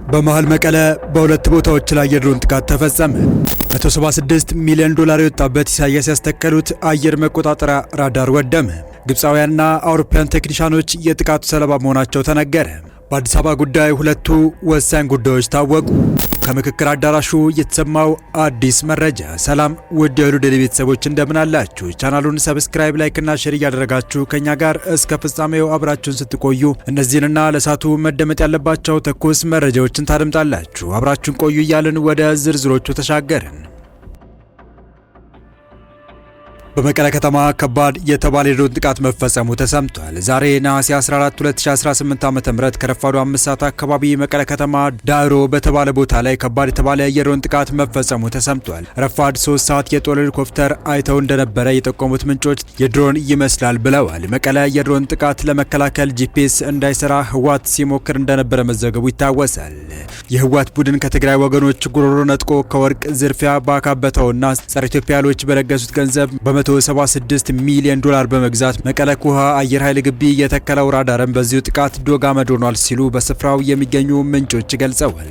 በመሃል መቀለ በሁለት ቦታዎች ላይ የድሮን ጥቃት ተፈጸመ። $176 ሚሊዮን የወጣበት ኢሳያስ ያስተከሉት አየር መቆጣጠሪያ ራዳር ወደመ። ግብፃውያንና አውሮፓውያን ቴክኒሻኖች የጥቃቱ ሰለባ መሆናቸው ተነገረ። በአዲስ አበባ ጉዳይ ሁለቱ ወሳኝ ጉዳዮች ታወቁ። ከምክክር አዳራሹ የተሰማው አዲስ መረጃ። ሰላም ውድ የሁሉ ዴይሊ ቤተሰቦች እንደምን አላችሁ? ቻናሉን ሰብስክራይብ፣ ላይክ እና ሼር እያደረጋችሁ ከኛ ጋር እስከ ፍጻሜው አብራችሁን ስትቆዩ እነዚህንና ለሳቱ መደመጥ ያለባቸው ትኩስ መረጃዎችን ታደምጣላችሁ። አብራችሁን ቆዩ እያልን ወደ ዝርዝሮቹ ተሻገርን። በመቀለ ከተማ ከባድ የተባለ የድሮን ጥቃት መፈጸሙ ተሰምቷል። ዛሬ ነሐሴ 14 2018 ዓ.ም ከረፋዱ 5 ሰዓት አካባቢ መቀለ ከተማ ዳዕሮ በተባለ ቦታ ላይ ከባድ የተባለ የድሮን ጥቃት መፈጸሙ ተሰምቷል። ረፋድ 3 ሰዓት የጦር ሄሊኮፕተር አይተው እንደነበረ የጠቆሙት ምንጮች የድሮን ይመስላል ብለዋል። መቀለ የድሮን ጥቃት ለመከላከል ጂፒኤስ እንዳይሰራ ህወሓት ሲሞክር እንደነበረ መዘገቡ ይታወሳል። የህወሓት ቡድን ከትግራይ ወገኖች ጉሮሮ ነጥቆ ከወርቅ ዝርፊያ ባካበተውና ጸረ ኢትዮጵያ ኃይሎች በለገሱት ገንዘብ $176 ሚሊዮን በመግዛት መቀለ ኩሃ አየር ኃይል ግቢ የተከለው ራዳርም በዚሁ ጥቃት ዶግ አመድ ሆኗል ሲሉ በስፍራው የሚገኙ ምንጮች ገልጸዋል።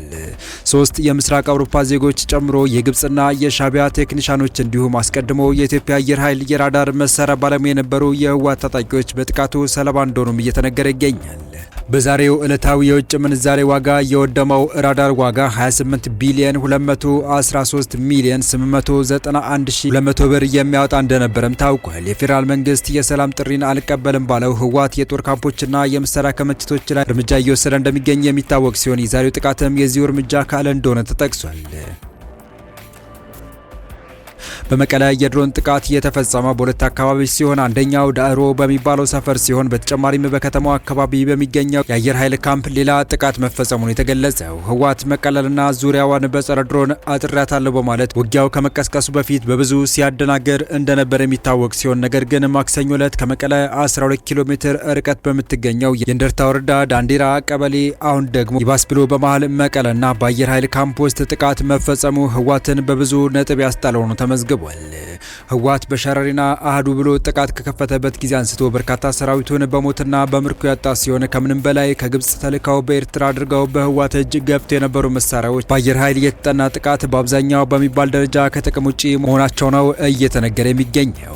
3 የምስራቅ አውሮፓ ዜጎች ጨምሮ የግብጽና የሻቢያ ቴክኒሻኖች እንዲሁም አስቀድሞ የኢትዮጵያ አየር ኃይል የራዳር መሳሪያ ባለሙያ የነበሩ የህወሓት ታጣቂዎች በጥቃቱ ሰለባ እንደሆኑም እየተነገረ ይገኛል። በዛሬው ዕለታዊ የውጭ ምንዛሬ ዋጋ የወደመው ራዳር ዋጋ 28 ቢሊዮን 213 ሚሊዮን 891,200 ብር የሚያወጣ እንደነበረም ታውቋል። የፌዴራል መንግስት የሰላም ጥሪን አልቀበልም ባለው ህወሓት የጦር ካምፖችና የመሳሪያ ክምችቶች ላይ እርምጃ እየወሰደ እንደሚገኝ የሚታወቅ ሲሆን የዛሬው ጥቃትም የዚሁ እርምጃ አካል እንደሆነ ተጠቅሷል። በመቀለ የድሮን ጥቃት የተፈጸመው በሁለት አካባቢዎች ሲሆን አንደኛው ዳዕሮ በሚባለው ሰፈር ሲሆን በተጨማሪም በከተማው አካባቢ በሚገኘው የአየር ኃይል ካምፕ ሌላ ጥቃት መፈጸሙን የተገለጸው ህወሓት መቀለልና ዙሪያዋን በጸረ ድሮን አጥሪያታለሁ በማለት ውጊያው ከመቀስቀሱ በፊት በብዙ ሲያደናገር እንደነበር የሚታወቅ ሲሆን ነገር ግን ማክሰኞ ዕለት ከመቀለ 12 ኪሎ ሜትር ርቀት በምትገኘው የእንደርታ ወረዳ ዳንዲራ ቀበሌ አሁን ደግሞ ይባስ ብሎ በመሃል መቀለና በአየር ኃይል ካምፕ ውስጥ ጥቃት መፈጸሙ ህወሓትን በብዙ ነጥብ ያስጣለው ነው ተመዝግቧል። ህወሓት በሸረሪና አህዱ ብሎ ጥቃት ከከፈተበት ጊዜ አንስቶ በርካታ ሰራዊቱን በሞትና በምርኮ ያጣ ሲሆን ከምንም በላይ ከግብጽ ተልከው በኤርትራ አድርገው በህወሓት እጅ ገብተው የነበሩ መሳሪያዎች በአየር ኃይል የተጠና ጥቃት በአብዛኛው በሚባል ደረጃ ከጥቅም ውጪ መሆናቸው ነው እየተነገረ የሚገኘው።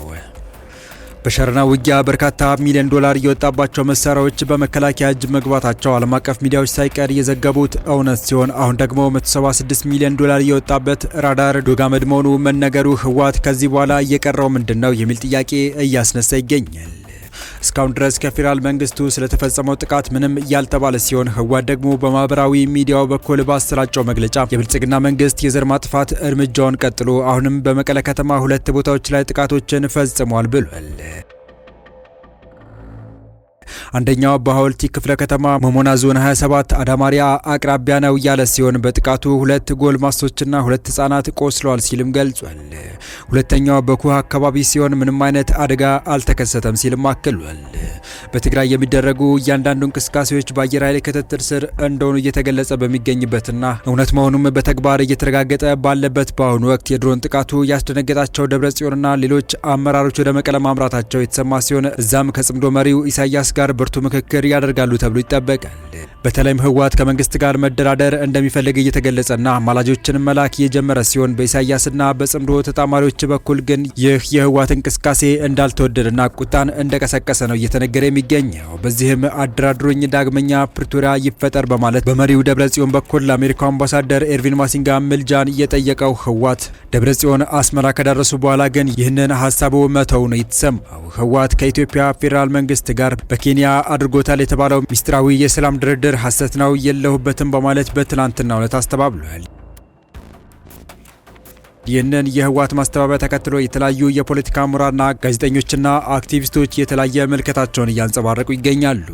በሸረና ውጊያ በርካታ ሚሊዮን ዶላር የወጣባቸው መሳሪያዎች በመከላከያ እጅ መግባታቸው ዓለም አቀፍ ሚዲያዎች ሳይቀር የዘገቡት እውነት ሲሆን አሁን ደግሞ $176 ሚሊዮን የወጣበት ራዳር ዶግ አመድ መሆኑ መነገሩ ህወሓት ከዚህ በኋላ እየቀረው ምንድነው የሚል ጥያቄ እያስነሳ ይገኛል። እስካሁን ድረስ ከፌዴራል መንግስቱ ስለተፈጸመው ጥቃት ምንም ያልተባለ ሲሆን ህወሓት ደግሞ በማህበራዊ ሚዲያው በኩል ባሰራጨው መግለጫ የብልጽግና መንግስት የዘር ማጥፋት እርምጃውን ቀጥሎ አሁንም በመቀለ ከተማ 2 ቦታዎች ላይ ጥቃቶችን ፈጽሟል ብሏል። አንደኛው በሐወልቲ ክፍለ ከተማ መሞና ዞን 27 አዳማሪያ አቅራቢያ ነው ያለ ሲሆን በጥቃቱ 2 ጎልማሶችና 2 ህጻናት ቆስለዋል ሲልም ገልጿል። ሁለተኛው በኩሃ አካባቢ ሲሆን ምንም አይነት አደጋ አልተከሰተም ሲልም አክሏል። በትግራይ የሚደረጉ እያንዳንዱ እንቅስቃሴዎች በአየር ኃይል ክትትል ስር እንደሆኑ እየተገለጸ በሚገኝበትና እውነት መሆኑም በተግባር እየተረጋገጠ ባለበት በአሁኑ ወቅት የድሮን ጥቃቱ ያስደነገጣቸው ደብረጽዮንና ሌሎች አመራሮች ወደ መቀለ ማምራታቸው የተሰማ ሲሆን እዛም ከጽምዶ መሪው ኢሳያስ ጋር ብርቱ ምክክር ያደርጋሉ ተብሎ ይጠበቃል። በተለይም ህወሓት ከመንግስት ጋር መደራደር እንደሚፈልግ እየተገለጸና አማላጆችን መላክ የጀመረ ሲሆን በኢሳያስና በጽምዶ ተጣማሪዎች በኩል ግን ይህ የህወሓት እንቅስቃሴ እንዳልተወደደና ቁጣን እንደቀሰቀሰ ነው እየተነገረ የሚገኘው። በዚህም አደራድሩኝ ዳግመኛ ፕሪቶሪያ ይፈጠር በማለት በመሪው ደብረጽዮን በኩል ለአሜሪካው አምባሳደር ኤርቪን ማሲንጋ ምልጃን እየጠየቀው ህወሓት ደብረጽዮን አስመራ ከደረሱ በኋላ ግን ይህንን ሀሳቡ መተው ነው የተሰማው። ህወሓት ከኢትዮጵያ ፌዴራል መንግስት ጋር በኬንያ አድርጎታል የተባለው ሚስጥራዊ የሰላም ድርድር ሐሰት ነው የለሁበትም በማለት በትናንትናው ዕለት አስተባብሏል። ይህንን የህወሓት ማስተባበያ ተከትሎ የተለያዩ የፖለቲካ ምሁራንና ጋዜጠኞችና አክቲቪስቶች የተለያየ ምልከታቸውን እያንጸባረቁ ይገኛሉ።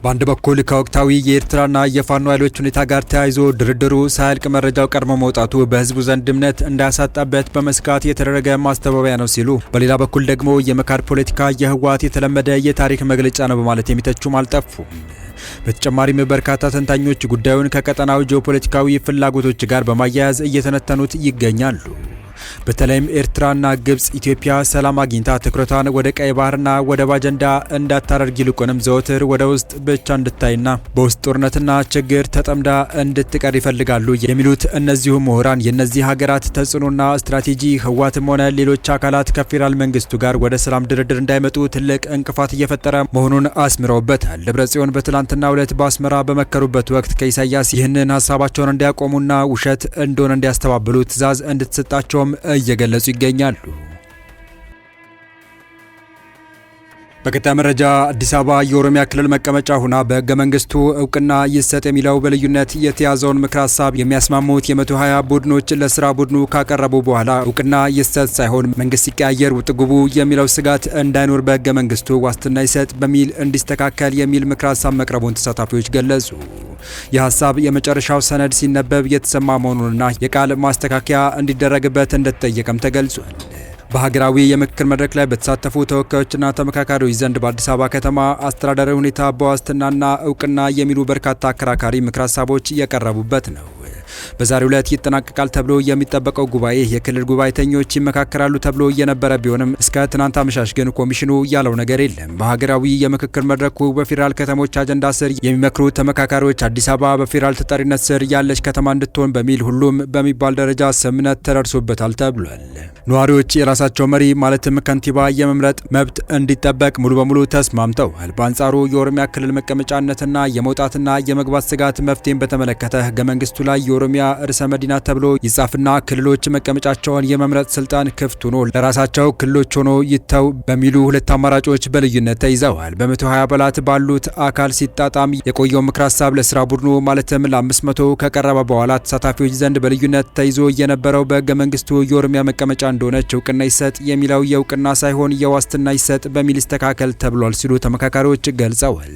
በአንድ በኩል ከወቅታዊ የኤርትራና የፋኖ ኃይሎች ሁኔታ ጋር ተያይዞ ድርድሩ ሳያልቅ መረጃው ቀድሞ መውጣቱ በህዝቡ ዘንድ እምነት እንዳያሳጣበት በመስጋት የተደረገ ማስተባበያ ነው ሲሉ፣ በሌላ በኩል ደግሞ የመካድ ፖለቲካ የህወሓት የተለመደ የታሪክ መግለጫ ነው በማለት የሚተቹም አልጠፉም። በተጨማሪም በርካታ ተንታኞች ጉዳዩን ከቀጠናው ጂኦፖለቲካዊ ፍላጎቶች ጋር በማያያዝ እየተነተኑት ይገኛሉ። በተለይም ኤርትራና ግብጽ ኢትዮጵያ ሰላም አግኝታ ትኩረቷን ወደ ቀይ ባህርና ወደብ አጀንዳ እንዳታደርግ ይልቁንም ዘወትር ወደ ውስጥ ብቻ እንድታይና በውስጥ ጦርነትና ችግር ተጠምዳ እንድትቀር ይፈልጋሉ የሚሉት እነዚሁ ምሁራን የእነዚህ ሀገራት ተጽዕኖና ስትራቴጂ ህወሓትም ሆነ ሌሎች አካላት ከፌዴራል መንግስቱ ጋር ወደ ሰላም ድርድር እንዳይመጡ ትልቅ እንቅፋት እየፈጠረ መሆኑን አስምረውበታል። ደብረጽዮን በትላንትናው ዕለት በአስመራ በመከሩበት ወቅት ከኢሳያስ ይህንን ሀሳባቸውን እንዲያቆሙና ውሸት እንደሆነ እንዲያስተባብሉ ትዕዛዝ እንድትሰጣቸውም እየገለጹ ይገኛሉ። በቀጣይ መረጃ አዲስ አበባ የኦሮሚያ ክልል መቀመጫ ሆና በህገ መንግስቱ እውቅና ይሰጥ የሚለው በልዩነት የተያዘውን ምክር ሀሳብ የሚያስማሙት የ120 ቡድኖች ለስራ ቡድኑ ካቀረቡ በኋላ እውቅና ይሰጥ ሳይሆን መንግስት ሲቀያየር ውጥግቡ የሚለው ስጋት እንዳይኖር በህገ መንግስቱ ዋስትና ይሰጥ በሚል እንዲስተካከል የሚል ምክር ሀሳብ መቅረቡን ተሳታፊዎች ገለጹ። የሀሳብ የመጨረሻው ሰነድ ሲነበብ የተሰማ መሆኑንና የቃል ማስተካከያ እንዲደረግበት እንደተጠየቀም ተገልጿል። በሀገራዊ የምክክር መድረክ ላይ በተሳተፉ ተወካዮችና ተመካካሪዎች ዘንድ በአዲስ አበባ ከተማ አስተዳደራዊ ሁኔታ በዋስትናና እውቅና የሚሉ በርካታ አከራካሪ ምክር ሀሳቦች የቀረቡበት ነው። በዛሬው ዕለት ይጠናቀቃል ተብሎ የሚጠበቀው ጉባኤ የክልል ጉባኤተኞች ይመካከራሉ ተብሎ የነበረ ቢሆንም እስከ ትናንት አመሻሽ ግን ኮሚሽኑ ያለው ነገር የለም። በሀገራዊ የምክክር መድረኩ በፌዴራል ከተሞች አጀንዳ ስር የሚመክሩ ተመካካሪዎች አዲስ አበባ በፌዴራል ተጠሪነት ስር ያለች ከተማ እንድትሆን በሚል ሁሉም በሚባል ደረጃ ስምምነት ተደርሶበታል ተብሏል። ነዋሪዎች የራሳቸው መሪ ማለትም ከንቲባ የመምረጥ መብት እንዲጠበቅ ሙሉ በሙሉ ተስማምተዋል። በአንጻሩ የኦሮሚያ ክልል መቀመጫነትና የመውጣትና የመግባት ስጋት መፍትሄን በተመለከተ ህገ መንግስቱ ላይ የኦሮሚያ ርዕሰ መዲና ተብሎ ይጻፍና ክልሎች መቀመጫቸውን የመምረጥ ስልጣን ክፍት ሆኖ ለራሳቸው ክልሎች ሆኖ ይተው በሚሉ ሁለት አማራጮች በልዩነት ተይዘዋል። በ120 አባላት ባሉት አካል ሲጣጣም የቆየው ምክር ሀሳብ ለስራ ቡድኑ ማለትም ለ500 ከቀረበ በኋላ ተሳታፊዎች ዘንድ በልዩነት ተይዞ የነበረው በህገ መንግስቱ የኦሮሚያ መቀመጫ እንደሆነች እውቅና ይሰጥ የሚለው የእውቅና ሳይሆን የዋስትና ይሰጥ በሚል ይስተካከል ተብሏል ሲሉ ተመካካሪዎች ገልጸዋል።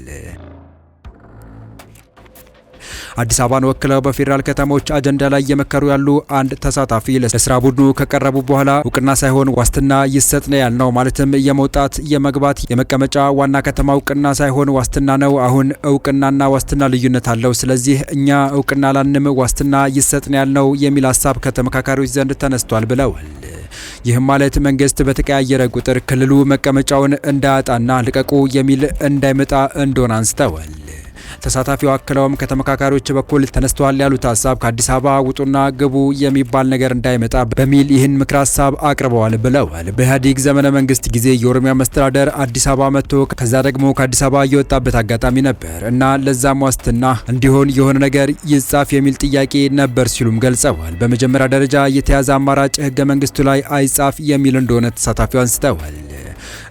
አዲስ አበባን ወክለው በፌዴራል ከተሞች አጀንዳ ላይ እየመከሩ ያሉ አንድ ተሳታፊ ለስራ ቡድኑ ከቀረቡ በኋላ እውቅና ሳይሆን ዋስትና ይሰጥ ነው ያልነው። ማለትም የመውጣት የመግባት የመቀመጫ ዋና ከተማ እውቅና ሳይሆን ዋስትና ነው። አሁን እውቅናና ዋስትና ልዩነት አለው። ስለዚህ እኛ እውቅና ላንም ዋስትና ይሰጥ ነው ያልነው የሚል ሀሳብ ከተመካካሪዎች ዘንድ ተነስቷል ብለዋል። ይህም ማለት መንግስት በተቀያየረ ቁጥር ክልሉ መቀመጫውን እንዳያጣና ልቀቁ የሚል እንዳይመጣ እንደሆነ አንስተዋል። ተሳታፊው አክለውም ከተመካካሪዎች በኩል ተነስተዋል ያሉት ሀሳብ ከአዲስ አበባ ውጡና ግቡ የሚባል ነገር እንዳይመጣ በሚል ይህን ምክር ሀሳብ አቅርበዋል ብለዋል። በኢህአዴግ ዘመነ መንግስት ጊዜ የኦሮሚያ መስተዳደር አዲስ አበባ መጥቶ ከዛ ደግሞ ከአዲስ አበባ የወጣበት አጋጣሚ ነበር እና ለዛም ዋስትና እንዲሆን የሆነ ነገር ይጻፍ የሚል ጥያቄ ነበር ሲሉም ገልጸዋል። በመጀመሪያ ደረጃ የተያዘ አማራጭ ህገ መንግስቱ ላይ አይጻፍ የሚል እንደሆነ ተሳታፊው አንስተዋል።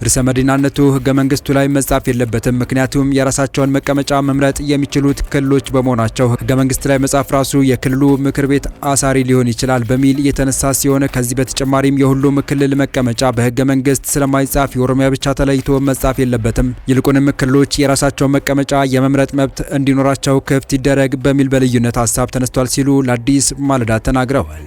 ርዕሰ መዲናነቱ ህገ መንግስቱ ላይ መጻፍ የለበትም። ምክንያቱም የራሳቸውን መቀመጫ መምረጥ የሚችሉት ክልሎች በመሆናቸው ህገ መንግስት ላይ መጻፍ ራሱ የክልሉ ምክር ቤት አሳሪ ሊሆን ይችላል በሚል የተነሳ ሲሆን ከዚህ በተጨማሪም የሁሉም ክልል መቀመጫ በህገ መንግስት ስለማይጻፍ የኦሮሚያ ብቻ ተለይቶ መጻፍ የለበትም። ይልቁንም ክልሎች የራሳቸውን መቀመጫ የመምረጥ መብት እንዲኖራቸው ክፍት ይደረግ በሚል በልዩነት ሀሳብ ተነስቷል ሲሉ ለአዲስ ማለዳ ተናግረዋል።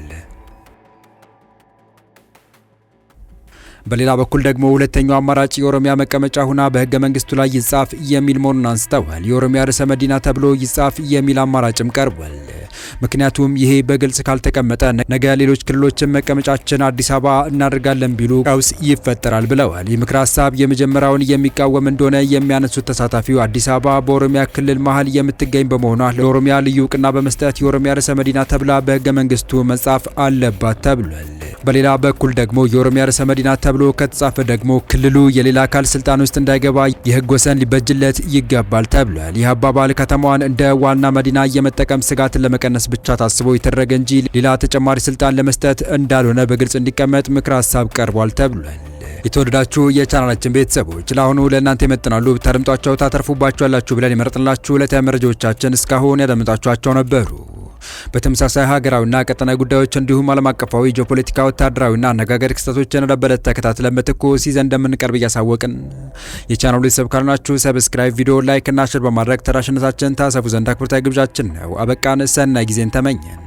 በሌላ በኩል ደግሞ ሁለተኛው አማራጭ የኦሮሚያ መቀመጫ ሆና በህገ መንግስቱ ላይ ይጻፍ የሚል መሆኑን አንስተዋል። የኦሮሚያ ርዕሰ መዲና ተብሎ ይጻፍ የሚል አማራጭም ቀርቧል። ምክንያቱም ይሄ በግልጽ ካልተቀመጠ ነገ ሌሎች ክልሎችን መቀመጫችን አዲስ አበባ እናደርጋለን ቢሉ ቀውስ ይፈጠራል ብለዋል። ይህ ምክር ሀሳብ የመጀመሪያውን የሚቃወም እንደሆነ የሚያነሱት ተሳታፊው አዲስ አበባ በኦሮሚያ ክልል መሀል የምትገኝ በመሆኗ ለኦሮሚያ ልዩ እውቅና በመስጠት የኦሮሚያ ርዕሰ መዲና ተብላ በህገ መንግስቱ መጻፍ አለባት ተብሏል። በሌላ በኩል ደግሞ የኦሮሚያ ርዕሰ መዲና ተብሎ ከተጻፈ ደግሞ ክልሉ የሌላ አካል ስልጣን ውስጥ እንዳይገባ የህግ ወሰን ሊበጅለት ይገባል ተብሏል። ይህ አባባል ከተማዋን እንደ ዋና መዲና የመጠቀም ስጋትን ለመቀነስ ብቻ ታስቦ የተደረገ እንጂ ሌላ ተጨማሪ ስልጣን ለመስጠት እንዳልሆነ በግልጽ እንዲቀመጥ ምክር ሀሳብ ቀርቧል ተብሏል። የተወደዳችሁ የቻናላችን ቤተሰቦች ለአሁኑ ለእናንተ ይመጥናሉ ብታደምጧቸው ታተርፉባቸዋላችሁ ብለን የመረጥንላችሁ ዕለታዊ መረጃዎቻችን እስካሁን ያደመጣችኋቸው ነበሩ። በተመሳሳይ ሀገራዊና ቀጠናዊ ጉዳዮች እንዲሁም ዓለም አቀፋዊ ጂኦፖለቲካ፣ ወታደራዊና አነጋገር ክስተቶችን ለበለት ተከታትለን በትኩስ ይዘን እንደምንቀርብ እያሳወቅን የቻናሉ ቤተሰብ ካልናችሁ ሰብስክራይብ፣ ቪዲዮ ላይክ እና ሼር በማድረግ ተደራሽነታችን ታሰፉ ዘንድ አክብሮታዊ ግብዣችን ነው። አበቃን። ሰናይ ጊዜን ተመኘን።